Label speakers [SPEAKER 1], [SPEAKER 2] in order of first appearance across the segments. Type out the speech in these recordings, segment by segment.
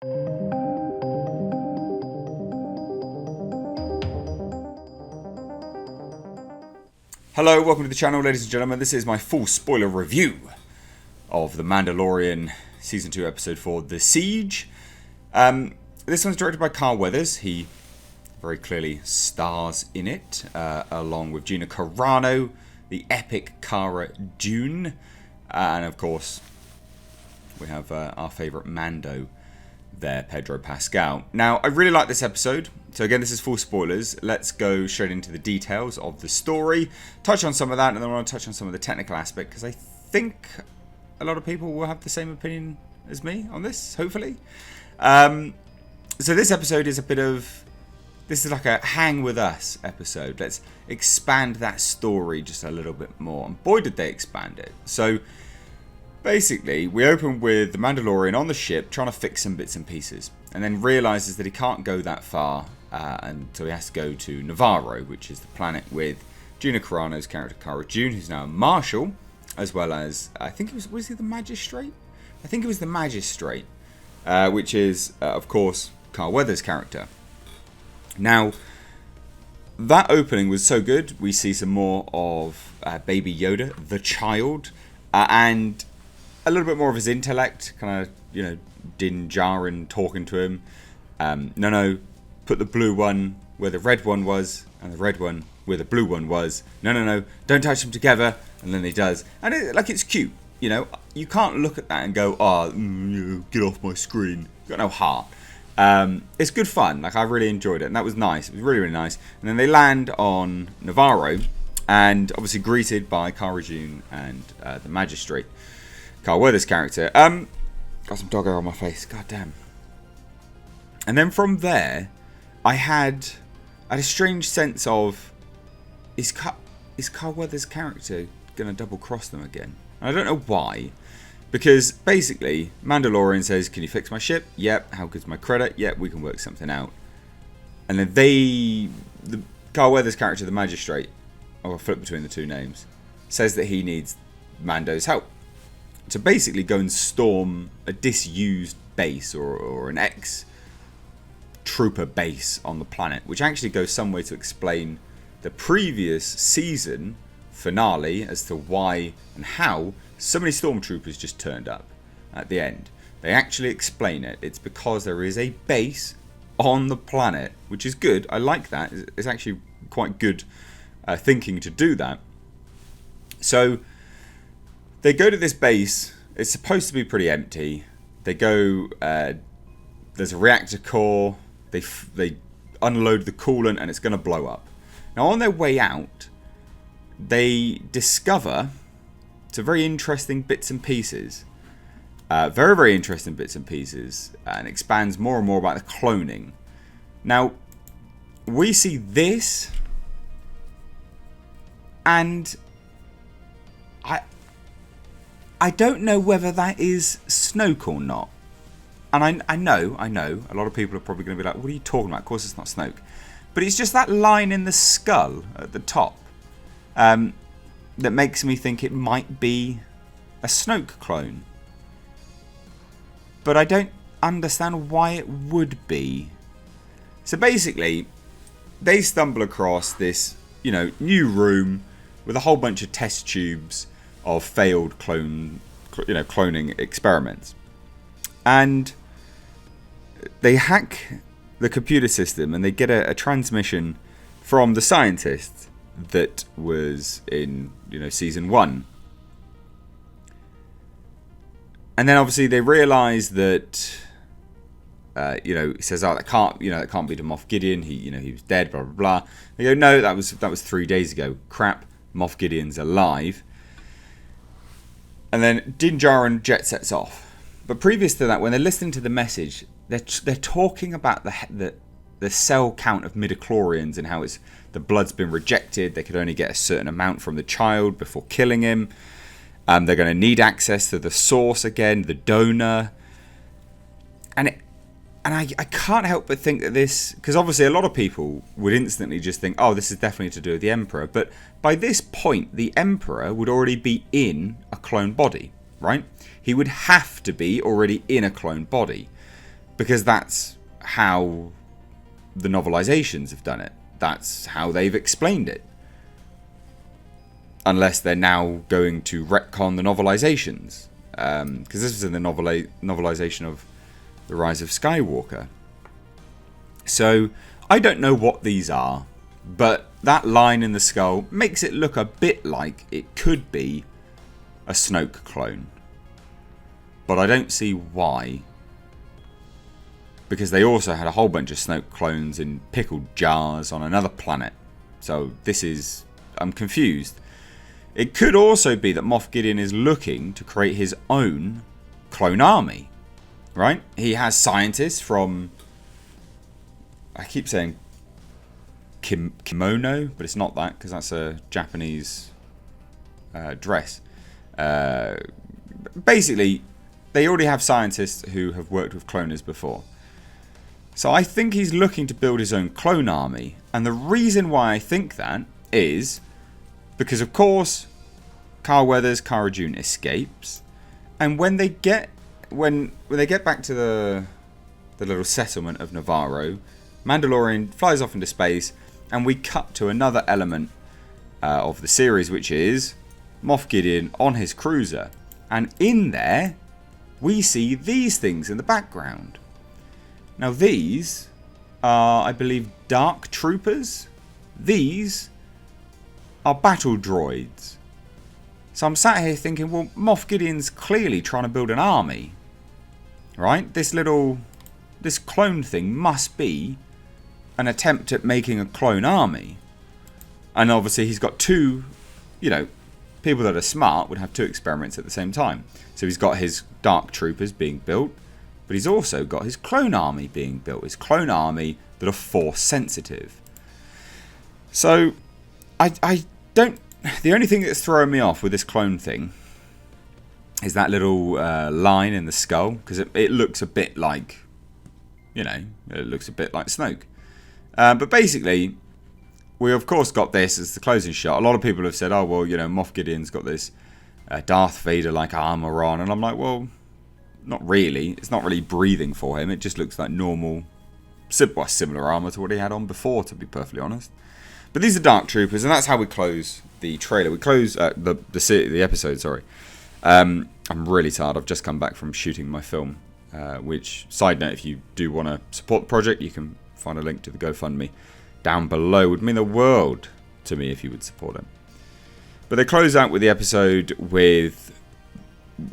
[SPEAKER 1] Hello, welcome to the channel, ladies and gentlemen. This is my full spoiler review of The Mandalorian Season 2, Episode 4, The Siege. This one's directed by Carl Weathers. He very clearly stars in it, along with Gina Carano, the epic Cara Dune, and of course, we have our favourite Mando there, Pedro Pascal. Now, I really like this episode. So again, this is full spoilers. Let's go straight into the details of the story. Touch on some of that, and then I want to touch on some of the technical aspect, because I think a lot of people will have the same opinion as me on this, hopefully. So this episode is this is like a hang with us episode. Let's expand that story just a little bit more. And boy, did they expand it. So basically, we open with the Mandalorian on the ship trying to fix some bits and pieces, and then realizes that he can't go that far, and so he has to go to Navarro, which is the planet with Gina Carano's character Cara Dune, who's now a marshal, as well as, I think it was he the magistrate? I think it was the magistrate, which is, of course, Carl Weathers' character. Now, that opening was so good. We see some more of Baby Yoda, the child, and a little bit more of his intellect, kind of, Din Djarin talking to him. No, put the blue one where the red one was, and the red one where the blue one was. No, don't touch them together. And then he does. And it's cute, You can't look at that and go, get off my screen. You've got no heart. It's good fun. I really enjoyed it. And that was nice. It was really, really nice. And then they land on Navarro, and obviously greeted by Cara Dune and the magistrate, Carl Weathers' character. Got some dog hair on my face. God damn. And then from there, I had a strange sense of, is Carl Weathers' character going to double cross them again? And I don't know why. Because basically, Mandalorian says, can you fix my ship? Yep. How good's my credit? Yep, we can work something out. And then the Carl Weathers' character, the magistrate, I'll flip between the two names, says that he needs Mando's help to basically go and storm a disused base or an ex-trooper base on the planet, which actually goes some way to explain the previous season finale as to why and how so many stormtroopers just turned up at the end. They actually explain it. It's because there is a base on the planet, which is good. I like that. It's actually quite good thinking to do that. So they go to this base. It's supposed to be pretty empty. They go. There's a reactor core. They unload the coolant, and it's going to blow up. Now, on their way out, they discover some very interesting bits and pieces. Very, very interesting bits and pieces, and expands more and more about the cloning. Now, we see this, and I don't know whether that is Snoke or not. And I know, a lot of people are probably going to be like, what are you talking about? Of course it's not Snoke. But it's just that line in the skull at the top that makes me think it might be a Snoke clone. But I don't understand why it would be. So basically, they stumble across this, new room with a whole bunch of test tubes of failed cloning experiments. And they hack the computer system, and they get a transmission from the scientist that was in, season 1. And then obviously they realise that, he says, that can't be the Moff Gideon. He was dead, blah, blah, blah. They go, no, that was 3 days ago. Crap, Moff Gideon's alive. And then Din Djarin jet sets off. But previous to that, when they're listening to the message, they're talking about the cell count of midichlorians and how the blood's been rejected. They could only get a certain amount from the child before killing him. They're going to need access to the source again, the donor. And I can't help but think that this, because obviously a lot of people would instantly just think, oh, this is definitely to do with the Emperor. But by this point, the Emperor would already be in a clone body, right? He would have to be already in a clone body. Because that's how the novelizations have done it. That's how they've explained it. Unless they're now going to retcon the novelizations. Because this was in the novelization of The Rise of Skywalker. So, I don't know what these are. But that line in the skull makes it look a bit like it could be a Snoke clone. But I don't see why. Because they also had a whole bunch of Snoke clones in pickled jars on another planet. So this is... I'm confused. It could also be that Moff Gideon is looking to create his own clone army. Right? He has scientists from... I keep saying kimono, but it's not that, because that's a Japanese dress. Basically, they already have scientists who have worked with cloners before. So I think he's looking to build his own clone army. And the reason why I think that is because, of course, Carl Weathers, Cara Dune escapes. And when they get back to the little settlement of Navarro, Mandalorian flies off into space, and we cut to another element of the series, which is Moff Gideon on his cruiser. And in there, we see these things in the background. Now these are, I believe, Dark Troopers. These are battle droids. So I'm sat here thinking, well, Moff Gideon's clearly trying to build an army. Right? This clone thing must be an attempt at making a clone army. And obviously he's got two, people that are smart would have two experiments at the same time. So he's got his Dark Troopers being built, but he's also got his clone army being built. His clone army that are Force sensitive. So, I don't... The only thing that's throwing me off with this clone thing is that little line in the skull. Because it looks a bit like... it looks a bit like Snoke. But basically, we of course got this as the closing shot. A lot of people have said, oh, well, Moff Gideon's got this Darth Vader-like armor on. And I'm like, well... Not really. It's not really breathing for him. It just looks like normal, similar armor to what he had on before, to be perfectly honest. But these are Dark Troopers, and that's how we close the trailer. We close the episode. Sorry. I'm really tired. I've just come back from shooting my film. Which, side note, if you do want to support the project, you can find a link to the GoFundMe down below. It would mean the world to me if you would support it. But they close out with the episode with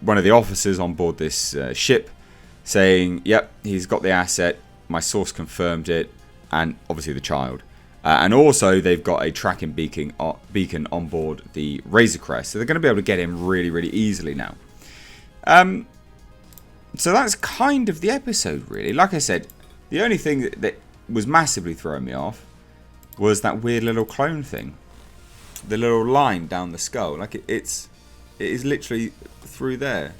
[SPEAKER 1] one of the officers on board this ship saying, yep, he's got the asset, my source confirmed it, and obviously the child. And also they've got a tracking beacon on board the Razor Crest, so they're going to be able to get him really, really easily now. So that's kind of the episode, really. Like I said, the only thing that was massively throwing me off was that weird little clone thing. The little line down the skull. Like it is literally through there.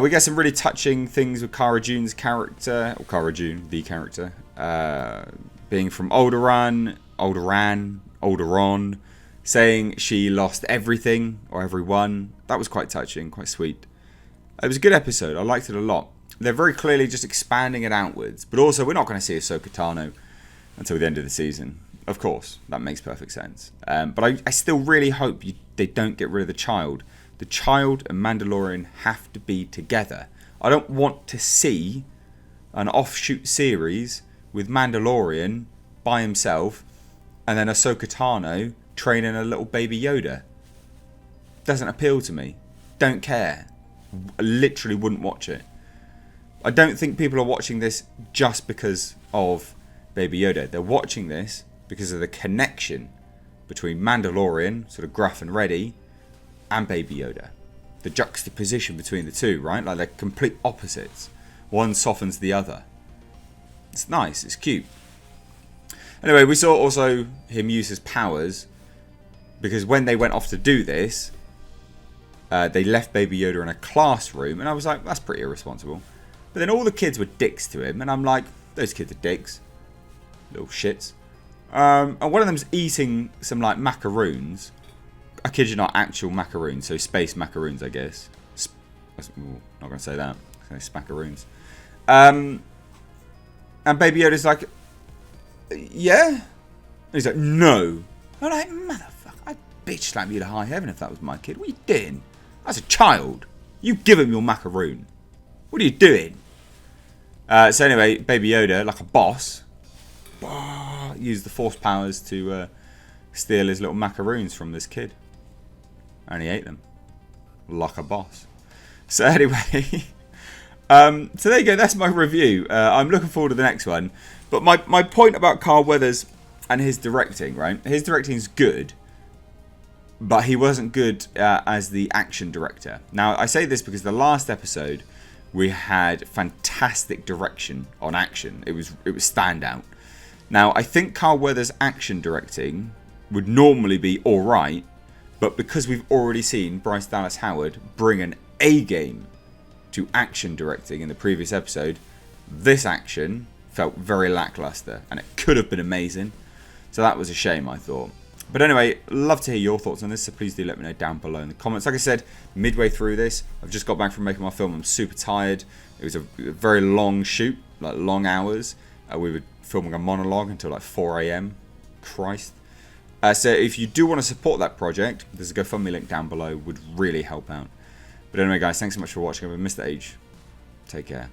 [SPEAKER 1] We get some really touching things with Cara Dune's character, or Cara Dune, the character, being from Alderaan, saying she lost everything, or everyone. That was quite touching, quite sweet. It was a good episode. I liked it a lot. They're very clearly just expanding it outwards. But also, we're not going to see Ahsoka Tano until the end of the season. Of course, that makes perfect sense. But I still really hope they don't get rid of the child. The child and Mandalorian have to be together. I don't want to see an offshoot series with Mandalorian by himself and then Ahsoka Tano training a little baby Yoda. Doesn't appeal to me. Don't care. I literally wouldn't watch it. I don't think people are watching this just because of Baby Yoda. They're watching this because of the connection between Mandalorian, sort of gruff and ready, and Baby Yoda. The juxtaposition between the two, right? Like they're complete opposites. One softens the other. It's nice, it's cute. Anyway, we saw also him use his powers because when they went off to do this, they left Baby Yoda in a classroom, and I was like, that's pretty irresponsible. But then all the kids were dicks to him, and I'm like, those kids are dicks. Little shits. And one of them's eating some like macaroons. I kid you not, actual macaroons, so space macaroons, I guess. Not going to say that. I'm going to say smackaroons. And Baby Yoda's like, yeah? And he's like, no. I'm like, motherfucker, I'd bitch slap you to high heaven if that was my kid. What are you doing? That's a child. You give him your macaroon. What are you doing? So anyway, Baby Yoda, like a boss, used the force powers to steal his little macaroons from this kid. And he ate them. Like a boss. So anyway, so there you go, that's my review. I'm looking forward to the next one. But my point about Carl Weathers and his directing, right? His directing is good, but he wasn't good as the action director. Now, I say this because the last episode, we had fantastic direction on action. It was standout. Now, I think Carl Weathers' action directing would normally be alright, but because we've already seen Bryce Dallas Howard bring an A game to action directing in the previous episode, this action felt very lackluster, and it could have been amazing. So that was a shame, I thought. But anyway, love to hear your thoughts on this, so please do let me know down below in the comments. Like I said, midway through this, I've just got back from making my film. I'm super tired. It was a very long shoot, like long hours. We were filming a monologue until like 4 AM. Christ. So if you do want to support that project, there's a GoFundMe link down below. Would really help out. But anyway, guys, thanks so much for watching. I've been Mr. H. Take care.